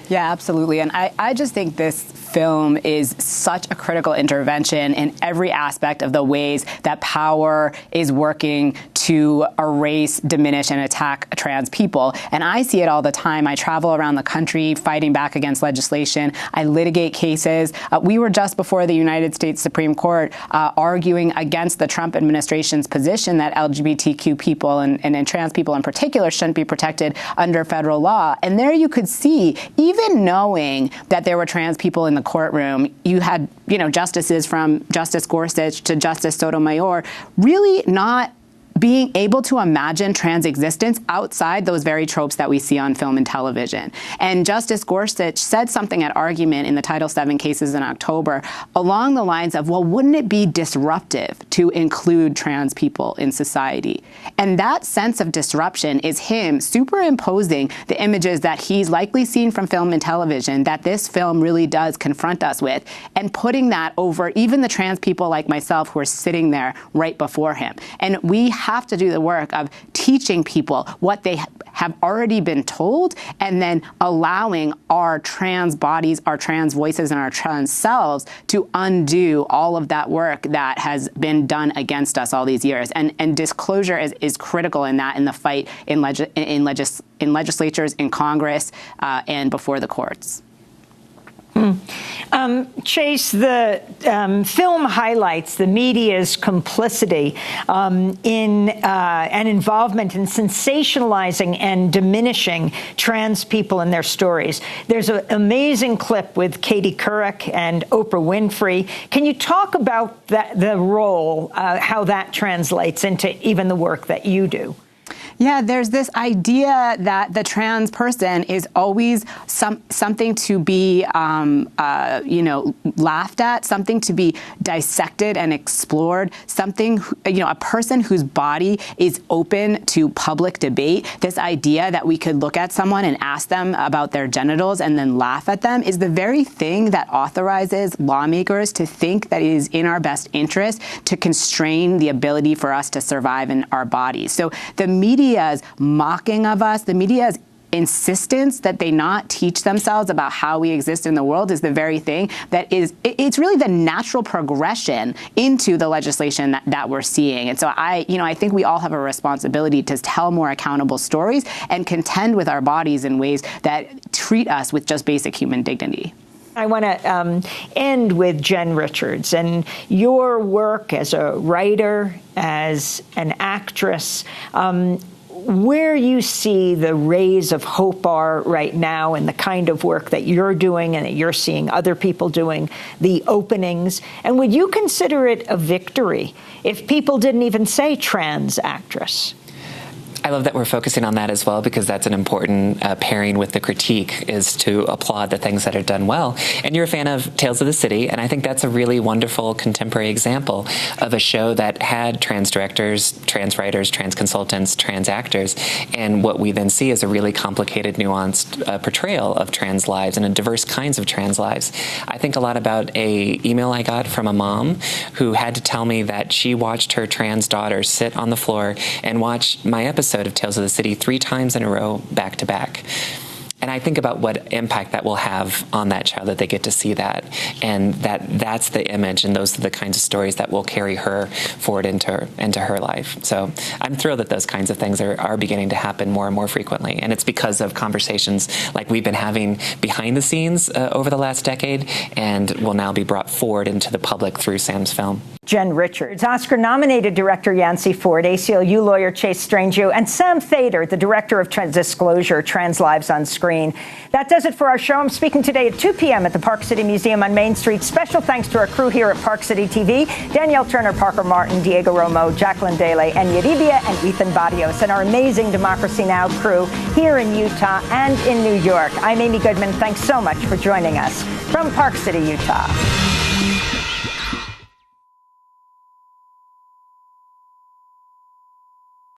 Yeah, absolutely. And I just think this film is such a critical intervention in every aspect of the ways that power is working to erase, diminish, and attack trans people. And I see it all the time. I travel around the country fighting back against legislation. I litigate cases. We were just before the United States Supreme Court arguing against the Trump administration's position that LGBTQ people and trans people in particular shouldn't be protected under federal law. And there you could see, even knowing that there were trans people in the courtroom, you had, justices from Justice Gorsuch to Justice Sotomayor really not being able to imagine trans existence outside those very tropes that we see on film and television. And Justice Gorsuch said something at argument in the Title VII cases in October along the lines of, well, wouldn't it be disruptive to include trans people in society? And that sense of disruption is him superimposing the images that he's likely seen from film and television that this film really does confront us with, and putting that over even the trans people like myself who are sitting there right before him. And we have to do the work of teaching people what they have already been told, and then allowing our trans bodies, our trans voices, and our trans selves to undo all of that work that has been done against us all these years. And disclosure is critical in that, in the fight in legislatures, in Congress, and before the courts. Chase, the film highlights the media's complicity in and involvement in sensationalizing and diminishing trans people and their stories. There's an amazing clip with Katie Couric and Oprah Winfrey. Can you talk about the role, how that translates into even the work that you do? Yeah, there's this idea that the trans person is always something to be, laughed at, something to be dissected and explored, something, a person whose body is open to public debate. This idea that we could look at someone and ask them about their genitals and then laugh at them is the very thing that authorizes lawmakers to think that it is in our best interest to constrain the ability for us to survive in our bodies. So the media's mocking of us, the media's insistence that they not teach themselves about how we exist in the world is the very thing that it's really the natural progression into the legislation that we're seeing. And so I think we all have a responsibility to tell more accountable stories and contend with our bodies in ways that treat us with just basic human dignity. I want to end with Jen Richards and your work as a writer, as an actress, where you see the rays of hope are right now and the kind of work that you're doing and that you're seeing other people doing, the openings. And would you consider it a victory if people didn't even say trans actress? I love that we're focusing on that as well, because that's an important pairing with the critique, is to applaud the things that are done well. And you're a fan of Tales of the City, and I think that's a really wonderful contemporary example of a show that had trans directors, trans writers, trans consultants, trans actors, and what we then see is a really complicated, nuanced portrayal of trans lives and diverse kinds of trans lives. I think a lot about an email I got from a mom who had to tell me that she watched her trans daughter sit on the floor and watch my episode of Tales of the City 3 times in a row, back to back. And I think about what impact that will have on that child, that they get to see that, and that's the image, and those are the kinds of stories that will carry her forward into her life. So I'm thrilled that those kinds of things are beginning to happen more and more frequently, and it's because of conversations like we've been having behind the scenes over the last decade, and will now be brought forward into the public through Sam's film. Jen Richards, Oscar-nominated director Yancey Ford, ACLU lawyer Chase Strangio, and Sam Thader, the director of Disclosure, Trans Lives on Screen. That does it for our show. I'm speaking today at 2 p.m. at the Park City Museum on Main Street. Special thanks to our crew here at Park City TV, Danielle Turner, Parker Martin, Diego Romo, Jacqueline Dele, and Yeribia and Ethan Barrios, and our amazing Democracy Now! Crew here in Utah and in New York. I'm Amy Goodman. Thanks so much for joining us from Park City, Utah.